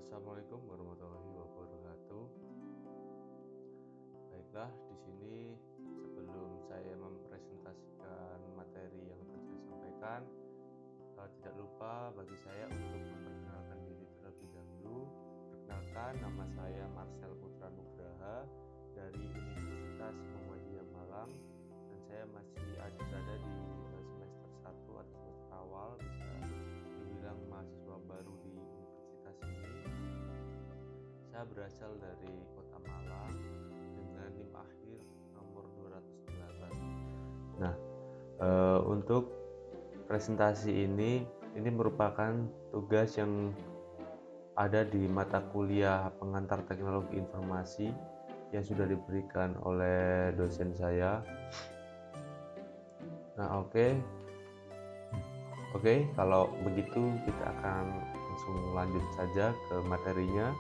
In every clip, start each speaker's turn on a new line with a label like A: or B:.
A: Assalamualaikum warahmatullahi wabarakatuh. Baiklah, di sini sebelum saya mempresentasikan materi yang akan saya sampaikan, tidak lupa bagi saya untuk memperkenalkan diri terlebih dahulu. Perkenalkan, nama saya Marcel Putra Nugraha dari Universitas Muhammadiyah Malang, dan saya masih berada di semester 1 atau semester awal, bisa dibilang mahasiswa baru di universitas ini. Saya berasal dari Kota Malang dengan NIM akhir nomor 208. Nah, untuk presentasi ini merupakan tugas yang ada di mata kuliah pengantar teknologi informasi yang sudah diberikan oleh dosen saya. Nah, oke, kalau begitu kita akan langsung lanjut saja ke materinya.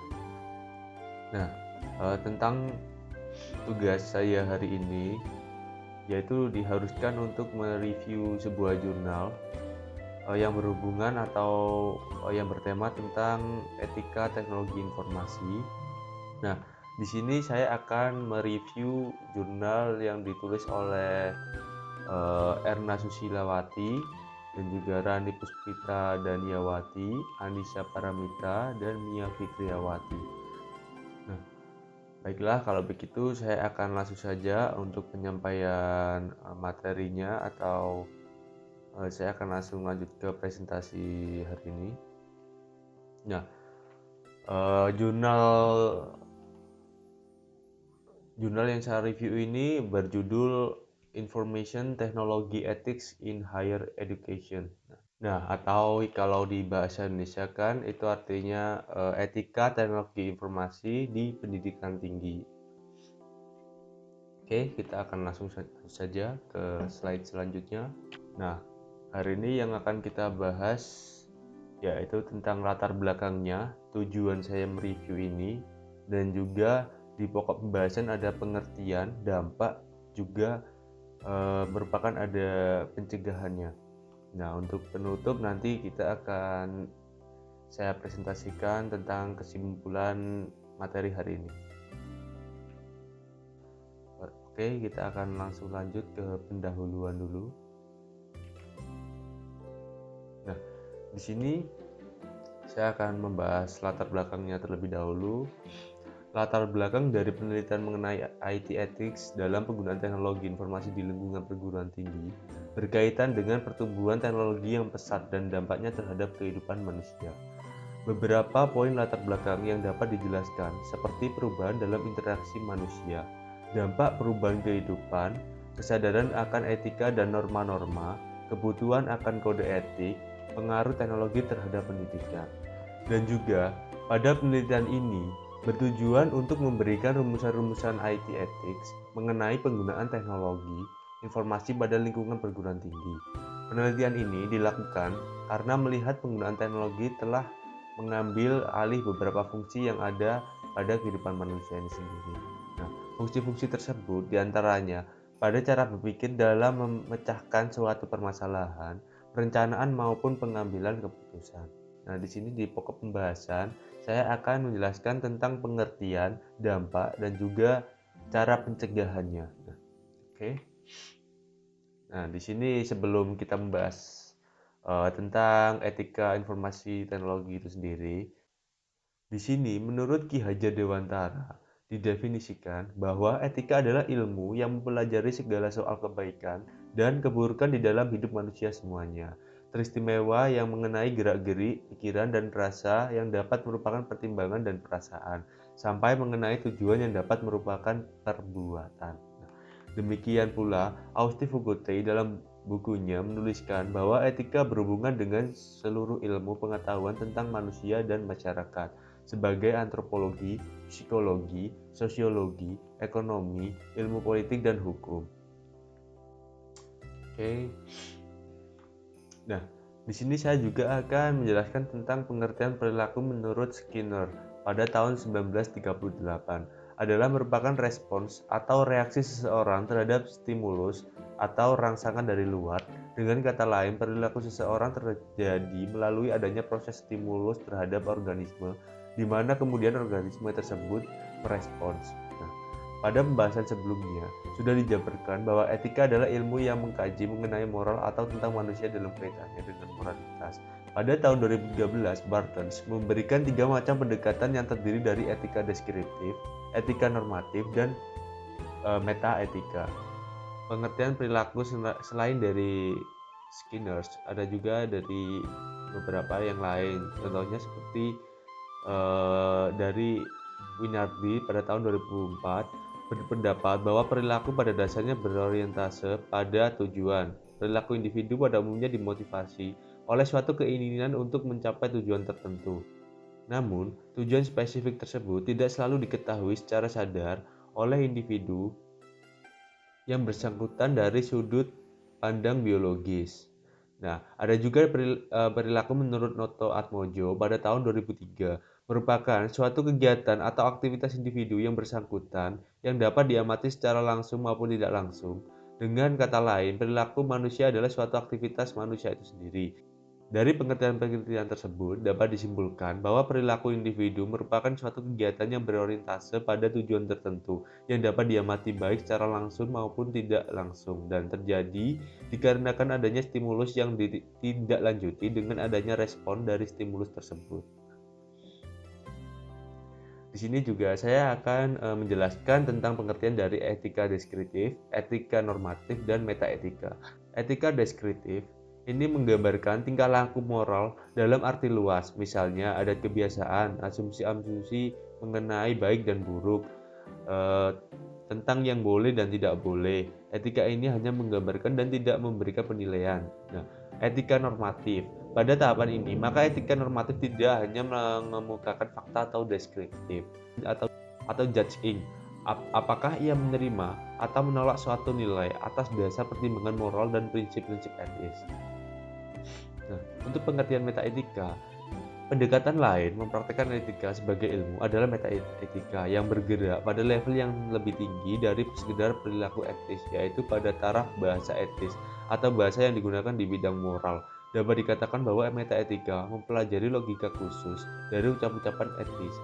A: Nah, tentang tugas saya hari ini, yaitu diharuskan untuk mereview sebuah jurnal yang berhubungan atau yang bertema tentang etika teknologi informasi. Nah, di sini saya akan mereview jurnal yang ditulis oleh Erna Susilawati dan juga Rani Puspita Daniawati, Anissa Paramita, dan Mia Fitriawati. Nah, baiklah, kalau begitu saya akan langsung saja untuk penyampaian materinya, atau saya akan langsung lanjut ke presentasi hari ini. Nah, jurnal yang saya review ini berjudul Information Technology Ethics in Higher Education. Nah, atau kalau di bahasa Indonesia kan itu artinya etika teknologi informasi di pendidikan tinggi. Oke, kita akan langsung saja ke slide selanjutnya. Nah, hari ini yang akan kita bahas yaitu tentang latar belakangnya, tujuan saya mereview ini, dan juga di pokok pembahasan ada pengertian, dampak, juga merupakan ada pencegahannya. Nah, untuk penutup nanti kita akan saya presentasikan tentang kesimpulan materi hari ini. Oke, kita akan langsung lanjut ke pendahuluan dulu. Nah, di sini saya akan membahas latar belakangnya terlebih dahulu. Latar belakang dari penelitian mengenai IT ethics dalam penggunaan teknologi informasi di lingkungan perguruan tinggi berkaitan dengan pertumbuhan teknologi yang pesat dan dampaknya terhadap kehidupan manusia. Beberapa poin latar belakang yang dapat dijelaskan seperti perubahan dalam interaksi manusia, dampak perubahan kehidupan, kesadaran akan etika dan norma-norma, kebutuhan akan kode etik, pengaruh teknologi terhadap pendidikan. Dan juga pada penelitian ini bertujuan untuk memberikan rumusan-rumusan IT ethics mengenai penggunaan teknologi informasi pada lingkungan perguruan tinggi. Penelitian ini dilakukan karena melihat penggunaan teknologi telah mengambil alih beberapa fungsi yang ada pada kehidupan manusia ini sendiri. Nah, fungsi-fungsi tersebut diantaranya pada cara berpikir dalam memecahkan suatu permasalahan, perencanaan maupun pengambilan keputusan. Nah, di sini di pokok pembahasan saya akan menjelaskan tentang pengertian, dampak, dan juga cara pencegahannya. Nah, oke. Nah, di sini sebelum kita membahas tentang etika informasi teknologi itu sendiri, di sini menurut Ki Hajar Dewantara didefinisikan bahwa etika adalah ilmu yang mempelajari segala soal kebaikan dan keburukan di dalam hidup manusia semuanya, teristimewa yang mengenai gerak-gerik, pikiran, dan rasa yang dapat merupakan pertimbangan dan perasaan, sampai mengenai tujuan yang dapat merupakan perbuatan. Demikian pula, Austi Fugotei dalam bukunya menuliskan bahwa etika berhubungan dengan seluruh ilmu pengetahuan tentang manusia dan masyarakat, sebagai antropologi, psikologi, sosiologi, ekonomi, ilmu politik, dan hukum. Oke. Nah, di sini saya juga akan menjelaskan tentang pengertian perilaku menurut Skinner pada tahun 1938 adalah merupakan respons atau reaksi seseorang terhadap stimulus atau rangsangan dari luar. Dengan kata lain, perilaku seseorang terjadi melalui adanya proses stimulus terhadap organisme di mana kemudian organisme tersebut merespons. Nah, pada pembahasan sebelumnya sudah dijabarkan bahwa etika adalah ilmu yang mengkaji mengenai moral atau tentang manusia dalam kaitannya dengan moralitas. Pada tahun 2013, Bartens memberikan 3 macam pendekatan yang terdiri dari etika deskriptif, etika normatif, dan meta-etika. Pengertian perilaku selain dari Skinner, ada juga dari beberapa yang lain. Contohnya seperti dari Winardi pada tahun 2004 berpendapat bahwa perilaku pada dasarnya berorientase pada tujuan. Perilaku individu pada umumnya dimotivasi oleh suatu keinginan untuk mencapai tujuan tertentu. Namun, tujuan spesifik tersebut tidak selalu diketahui secara sadar oleh individu yang bersangkutan dari sudut pandang biologis. Nah, ada juga perilaku menurut Noto Atmojo pada tahun 2003 merupakan suatu kegiatan atau aktivitas individu yang bersangkutan yang dapat diamati secara langsung maupun tidak langsung. Dengan kata lain, perilaku manusia adalah suatu aktivitas manusia itu sendiri. Dari pengertian-pengertian tersebut dapat disimpulkan bahwa perilaku individu merupakan suatu kegiatan yang berorientase pada tujuan tertentu yang dapat diamati baik secara langsung maupun tidak langsung dan terjadi dikarenakan adanya stimulus yang ditindaklanjuti dengan adanya respon dari stimulus tersebut. Di sini juga saya akan menjelaskan tentang pengertian dari etika deskriptif, etika normatif, dan metaetika. Etika deskriptif ini menggambarkan tingkah laku moral dalam arti luas, misalnya adat kebiasaan, asumsi-asumsi mengenai baik dan buruk, tentang yang boleh dan tidak boleh. Etika ini hanya menggambarkan dan tidak memberikan penilaian. Nah, etika normatif. Pada tahapan ini, maka etika normatif tidak hanya mengemukakan fakta atau deskriptif atau judging. Apakah ia menerima atau menolak suatu nilai atas dasar pertimbangan moral dan prinsip-prinsip etis. Nah, untuk pengertian metaetika, pendekatan lain mempraktikkan etika sebagai ilmu adalah metaetika yang bergerak pada level yang lebih tinggi dari sekedar perilaku etis, yaitu pada taraf bahasa etis atau bahasa yang digunakan di bidang moral. Dapat dikatakan bahwa metaetika mempelajari logika khusus dari ucapan-ucapan etis.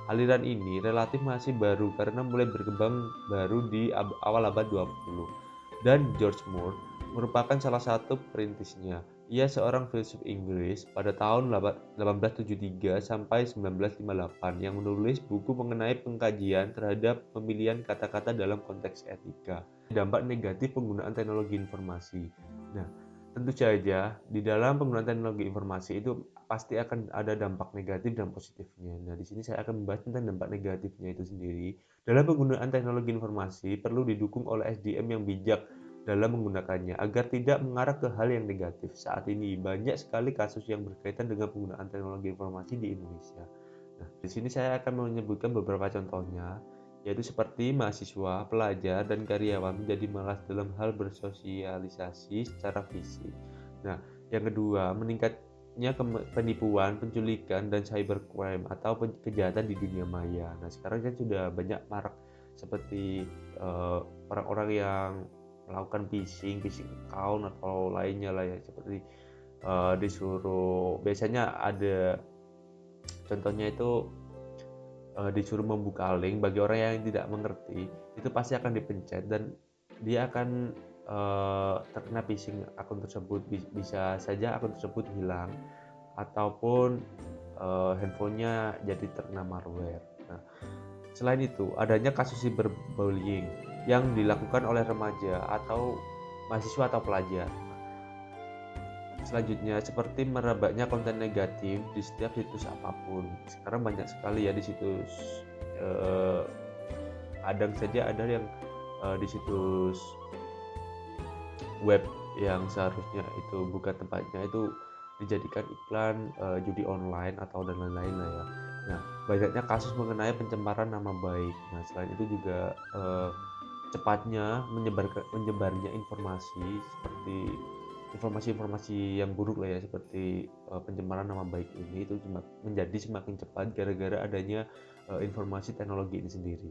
A: Aliran ini relatif masih baru karena mulai berkembang baru di awal abad 20 dan George Moore merupakan salah satu perintisnya. Ia seorang filsuf Inggris pada tahun 1873 sampai 1958 yang menulis buku mengenai pengkajian terhadap pemilihan kata-kata dalam konteks etika. Dampak negatif penggunaan teknologi informasi. Nah, tentu saja di dalam penggunaan teknologi informasi itu pasti akan ada dampak negatif dan positifnya. Nah, di sini saya akan membahas tentang dampak negatifnya itu sendiri. Dalam penggunaan teknologi informasi perlu didukung oleh SDM yang bijak dalam menggunakannya agar tidak mengarah ke hal yang negatif. Saat ini banyak sekali kasus yang berkaitan dengan penggunaan teknologi informasi di Indonesia. Nah, di sini saya akan menyebutkan beberapa contohnya, yaitu seperti mahasiswa, pelajar, dan karyawan menjadi malas dalam hal bersosialisasi secara fisik. Nah, yang kedua, meningkatnya penipuan, penculikan, dan cybercrime atau kejahatan di dunia maya. Nah, sekarang kan sudah banyak marak seperti orang-orang yang melakukan phishing account atau lainnya lah ya, seperti disuruh, biasanya ada contohnya itu disuruh membuka link bagi orang yang tidak mengerti, itu pasti akan dipencet dan dia akan terkena phishing akun tersebut. Bisa saja akun tersebut hilang ataupun handphonenya jadi terkena malware. Nah, selain itu, adanya kasus cyberbullying yang dilakukan oleh remaja atau mahasiswa atau pelajar. Selanjutnya, seperti merebaknya konten negatif di setiap situs apapun. Sekarang banyak sekali ya di situs, kadang saja ada yang di situs web yang seharusnya itu bukan tempatnya itu dijadikan iklan judi online atau dan lain-lain lah ya. Nah, banyaknya kasus mengenai pencemaran nama baik. Nah, selain itu juga cepatnya menyebarnya informasi seperti informasi-informasi yang buruk lah ya, seperti pencemaran nama baik ini itu menjadi semakin cepat gara-gara adanya informasi teknologi ini sendiri.